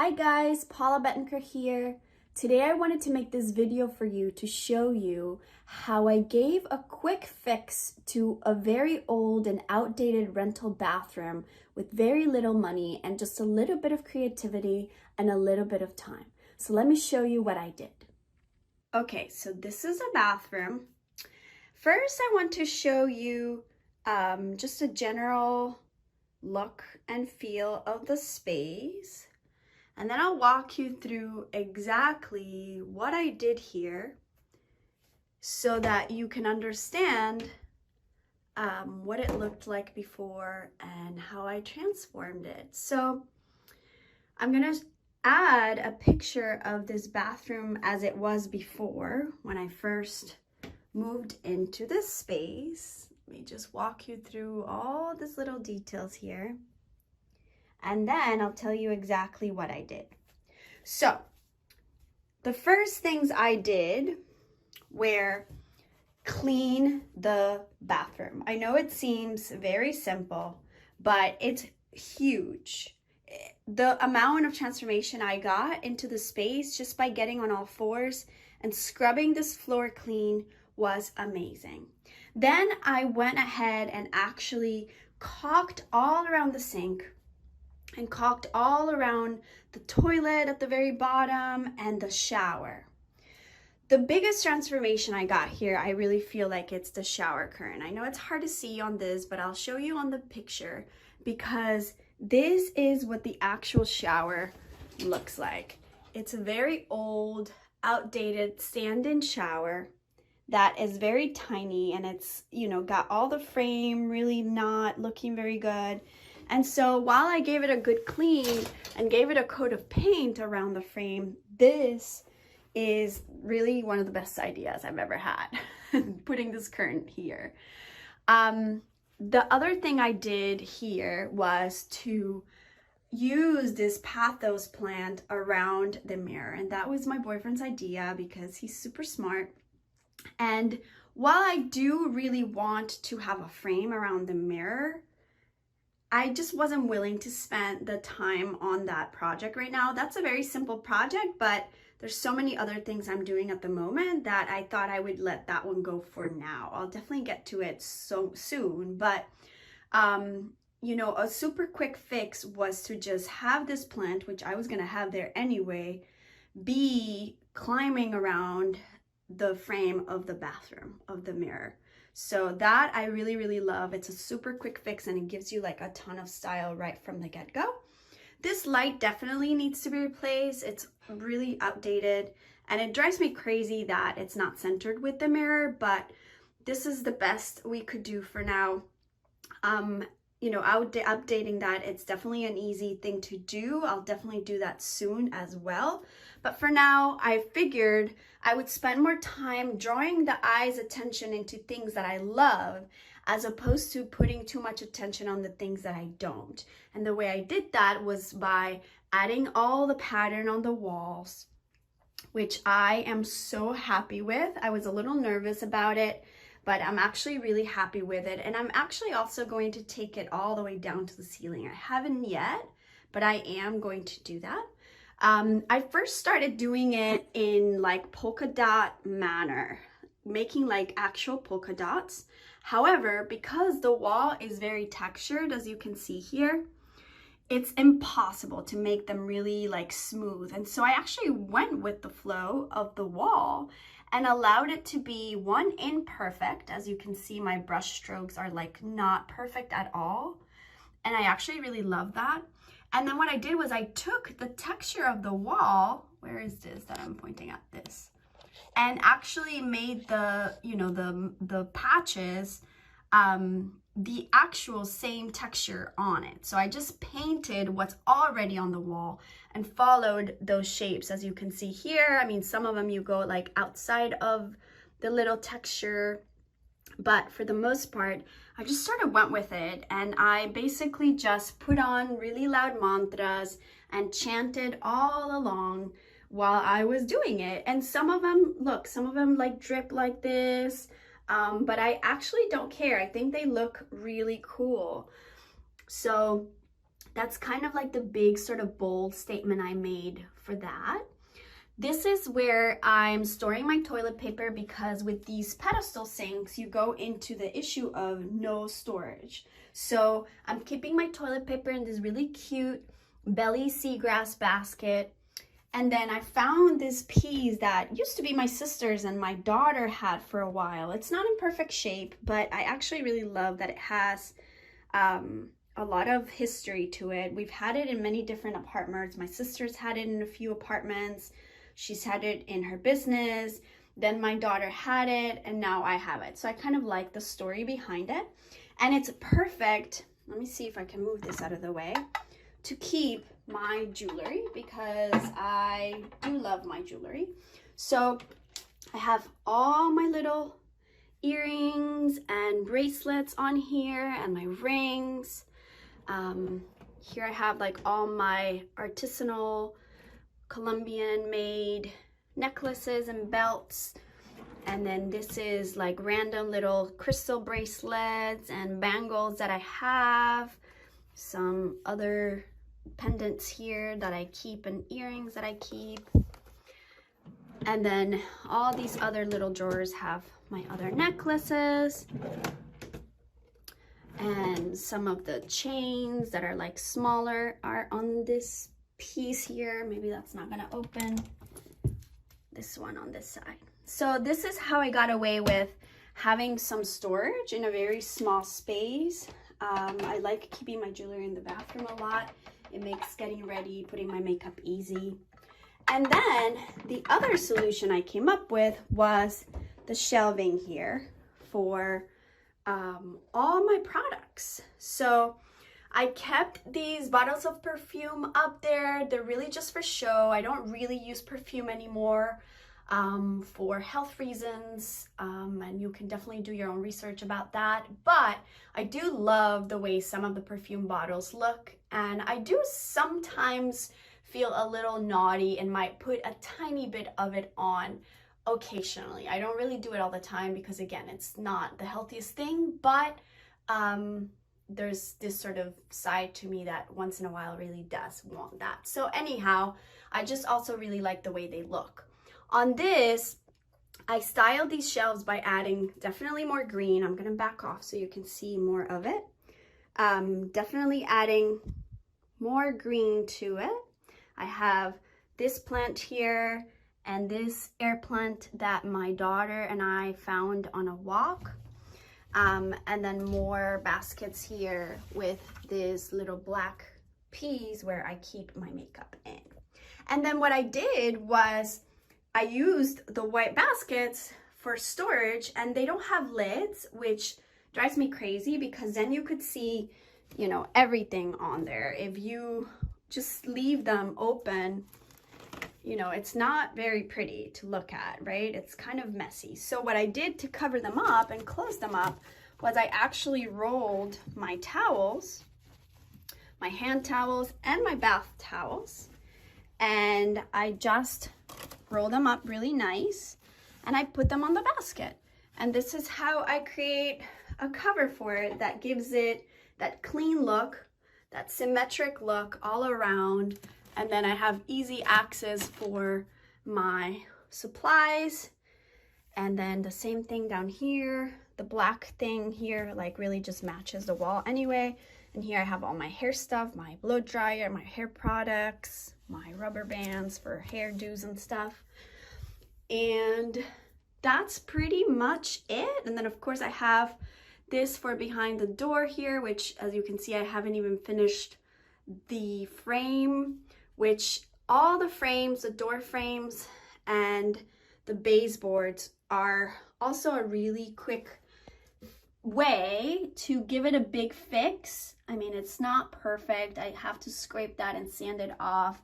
Hi guys, Paula Bettenker here. Today I wanted to make this video for you to show you how I gave a quick fix to a very old and outdated rental bathroom with very little money and just a little bit of creativity and a little bit of time. So let me show you what I did. Okay, so this is a bathroom. First, I want to show you just a general look and feel of the space. And then I'll walk you through exactly what I did here so that you can understand what it looked like before and how I transformed it. So I'm gonna add a picture of this bathroom as it was before when I first moved into this space. Let me just walk you through all these little details here. And then I'll tell you exactly what I did. So the first things I did were clean the bathroom. I know it seems very simple, but it's huge. The amount of transformation I got into the space just by getting on all fours and scrubbing this floor clean was amazing. Then I went ahead and actually caulked all around the sink and caulked all around the toilet at the very bottom and the shower. The biggest transformation I got here, I really feel like it's the shower curtain. I know it's hard to see on this, but I'll show you on the picture because this is what the actual shower looks like. It's a very old, outdated stand-in shower that is very tiny, and it's, got all the frame really not looking very good. And so while I gave it a good clean and gave it a coat of paint around the frame, this is really one of the best ideas I've ever had, putting this curtain here. The other thing I did here was to use this pathos plant around the mirror. And that was my boyfriend's idea because he's super smart. And while I do really want to have a frame around the mirror, I just wasn't willing to spend the time on that project right now. That's a very simple project, but there's so many other things I'm doing at the moment that I thought I would let that one go for now. I'll definitely get to it so soon, but a super quick fix was to just have this plant, which I was gonna have there anyway, be climbing around the frame of the bathroom, of the mirror. So that I really, really love. It's a super quick fix and it gives you like a ton of style right from the get-go. This light definitely needs to be replaced. It's really outdated and it drives me crazy that it's not centered with the mirror, but this is the best we could do for now. Updating that, it's definitely an easy thing to do. I'll definitely do that soon as well. But for now, I figured I would spend more time drawing the eye's attention into things that I love as opposed to putting too much attention on the things that I don't. And the way I did that was by adding all the pattern on the walls, which I am so happy with. I was a little nervous about it, but I'm actually really happy with it. And I'm actually also going to take it all the way down to the ceiling. I haven't yet, but I am going to do that. I first started doing it in like polka dot manner, making like actual polka dots. However, because the wall is very textured, as you can see here, it's impossible to make them really like smooth. And so I actually went with the flow of the wall and allowed it to be imperfect. As you can see, my brush strokes are like not perfect at all. And I actually really love that. And then what I did was I took the texture of the wall, where is this that I'm pointing at this, and actually made the, the patches, the actual same texture on it. So I just painted what's already on the wall and followed those shapes. As you can see here, I mean, some of them you go like outside of the little texture, but for the most part, I just sort of went with it. And I basically just put on really loud mantras and chanted all along while I was doing it. And some of them like drip like this. But I actually don't care. I think they look really cool. So That's kind of like the big sort of bold statement I made for that. This is where I'm storing my toilet paper, because with these pedestal sinks, you go into the issue of no storage. So I'm keeping my toilet paper in this really cute belly seagrass basket. And then I found this piece that used to be my sister's and my daughter had for a while. It's not in perfect shape, but I actually really love that it has a lot of history to it. We've had it in many different apartments. My sister's had it in a few apartments. She's had it in her business. Then my daughter had it, and now I have it. So I kind of like the story behind it. And it's perfect. Let me see if I can move this out of the way to keep my jewelry, because I do love my jewelry. So I have all my little earrings and bracelets on here, and my rings. Here I have like all my artisanal Colombian made necklaces and belts. And then this is like random little crystal bracelets and bangles that I have. Some other pendants here that I keep, and earrings that I keep. And then all these other little drawers have my other necklaces. And some of the chains that are like smaller are on this piece here. Maybe that's not gonna open. This one on this side. So this is how I got away with having some storage in a very small space. I like keeping my jewelry in the bathroom a lot. It makes getting ready, putting my makeup easy. And then the other solution I came up with was the shelving here for all my products. So I kept these bottles of perfume up there. They're really just for show. I don't really use perfume anymore for health reasons, and you can definitely do your own research about that. But I do love the way some of the perfume bottles look, and I do sometimes feel a little naughty and might put a tiny bit of it on occasionally. I don't really do it all the time because, again, it's not the healthiest thing, but there's this sort of side to me that once in a while really does want that. So anyhow, I just also really like the way they look. On this, I styled these shelves by adding definitely more green. I'm gonna back off so you can see more of it. Definitely adding more green to it. I have this plant here and this air plant that my daughter and I found on a walk. And then more baskets here with this little black piece where I keep my makeup in. And then what I did was I used the white baskets for storage, and they don't have lids, which drives me crazy because then you could see, you know, everything on there. If you just leave them open, you know, it's not very pretty to look at, right? It's kind of messy. So what I did to cover them up and close them up was I actually rolled my towels, my hand towels and my bath towels, and I just roll them up really nice, and I put them on the basket. And this is how I create a cover for it that gives it that clean look, that symmetric look all around. And then I have easy access for my supplies. And then the same thing down here, the black thing here like really just matches the wall anyway. And here I have all my hair stuff, my blow dryer, my hair products, my rubber bands for hairdos and stuff. And that's pretty much it. And then of course I have this for behind the door here, which as you can see, I haven't even finished the frame, which all the frames, the door frames and the baseboards are also a really quick way to give it a big fix. I mean, it's not perfect. I have to scrape that and sand it off,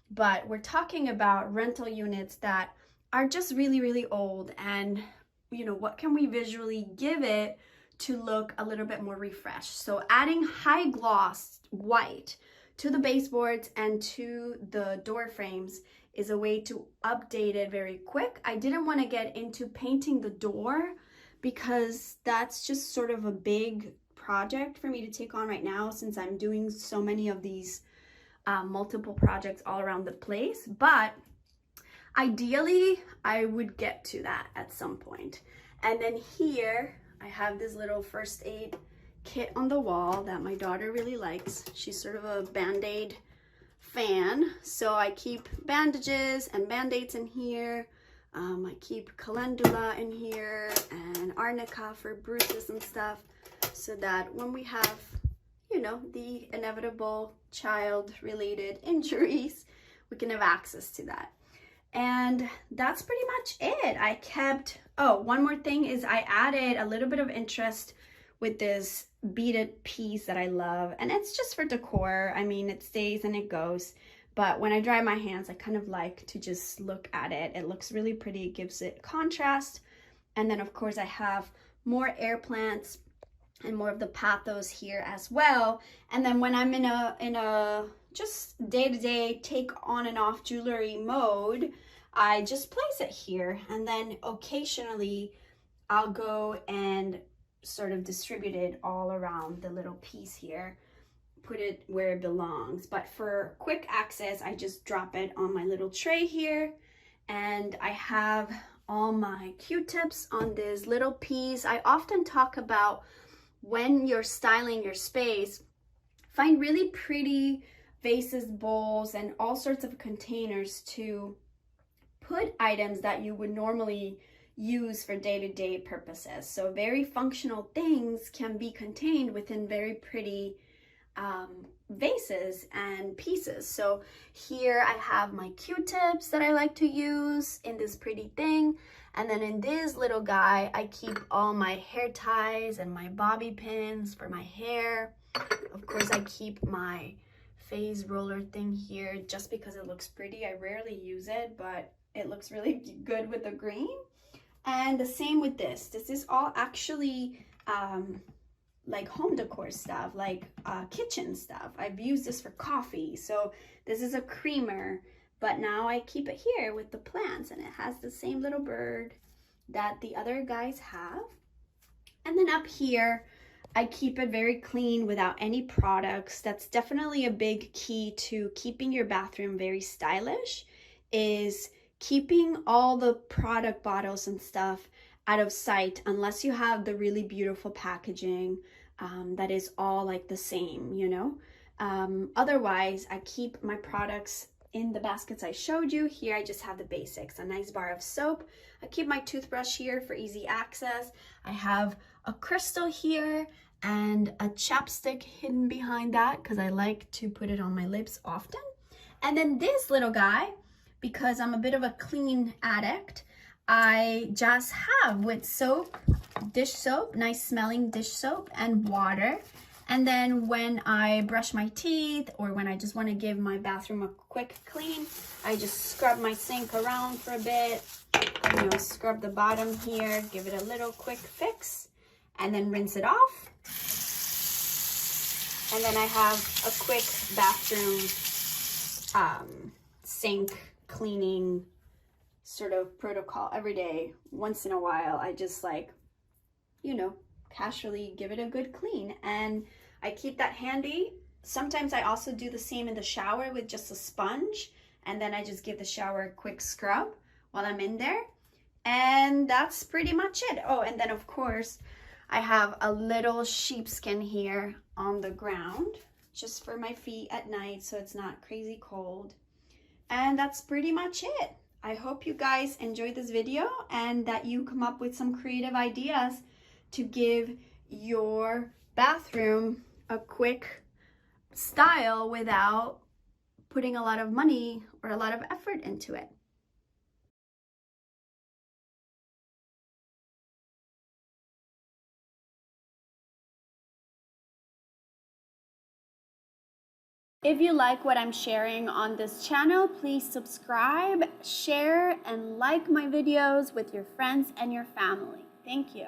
but we're talking about rental units that are just really, really old. And, you know, what can we visually give it to look a little bit more refreshed? So adding high gloss white to the baseboards and to the door frames is a way to update it very quick. I didn't want to get into painting the door because that's just sort of a big project for me to take on right now since I'm doing so many of these multiple projects all around the place, but ideally I would get to that at some point. And then here I have this little first aid kit on the wall that my daughter really likes. She's sort of a Band-Aid fan, so I keep bandages and Band-Aids in here. I keep calendula in here and arnica for bruises and stuff, so that when we have, you know, the inevitable child-related injuries, we can have access to that. And that's pretty much it. I kept, oh, one more thing is I added a little bit of interest with this beaded piece that I love, and it's just for decor. I mean, it stays and it goes, but when I dry my hands, I kind of like to just look at it. It looks really pretty, it gives it contrast. And then of course I have more air plants and more of the pathos here as well. And then when I'm in a just day-to-day take on and off jewelry mode, I just place it here, and then occasionally I'll go and sort of distribute it all around the little piece here, put it where it belongs. But for quick access, I just drop it on my little tray here, and I have all my Q-tips on this little piece. I often talk about when you're styling your space, find really pretty vases, bowls, and all sorts of containers to put items that you would normally use for day-to-day purposes. So very functional things can be contained within very pretty vases and pieces. So here I have my Q-tips that I like to use in this pretty thing. And then in this little guy, I keep all my hair ties and my bobby pins for my hair. Of course, I keep my phase roller thing here just because it looks pretty. I rarely use it, but it looks really good with the green. And the same with this. This is all actually like home decor stuff, like kitchen stuff. I've used this for coffee. So this is a creamer, but now I keep it here with the plants, and it has the same little bird that the other guys have. And then up here, I keep it very clean without any products. That's definitely a big key to keeping your bathroom very stylish, is keeping all the product bottles and stuff out of sight unless you have the really beautiful packaging that is all like the same, you know. Otherwise, I keep my products in the baskets I showed you. Here I just have the basics, a nice bar of soap. I keep my toothbrush here for easy access. I have a crystal here and a chapstick hidden behind that because I like to put it on my lips often. And then this little guy, because I'm a bit of a clean addict, I just have with soap, dish soap, nice smelling dish soap, and water. And then when I brush my teeth or when I just want to give my bathroom a quick clean, I just scrub my sink around for a bit, you know, scrub the bottom here, give it a little quick fix, and then rinse it off. And then I have a quick bathroom sink cleaning sort of protocol every day. Once in a while, I just like, you know, casually give it a good clean, and I keep that handy. Sometimes I also do the same in the shower with just a sponge, and then I just give the shower a quick scrub while I'm in there, and that's pretty much it. Oh, and then of course I have a little sheepskin here on the ground just for my feet at night so it's not crazy cold. And that's pretty much it. I hope you guys enjoyed this video and that you come up with some creative ideas to give your bathroom a quick style without putting a lot of money or a lot of effort into it. If you like what I'm sharing on this channel, please subscribe, share, and like my videos with your friends and your family. Thank you.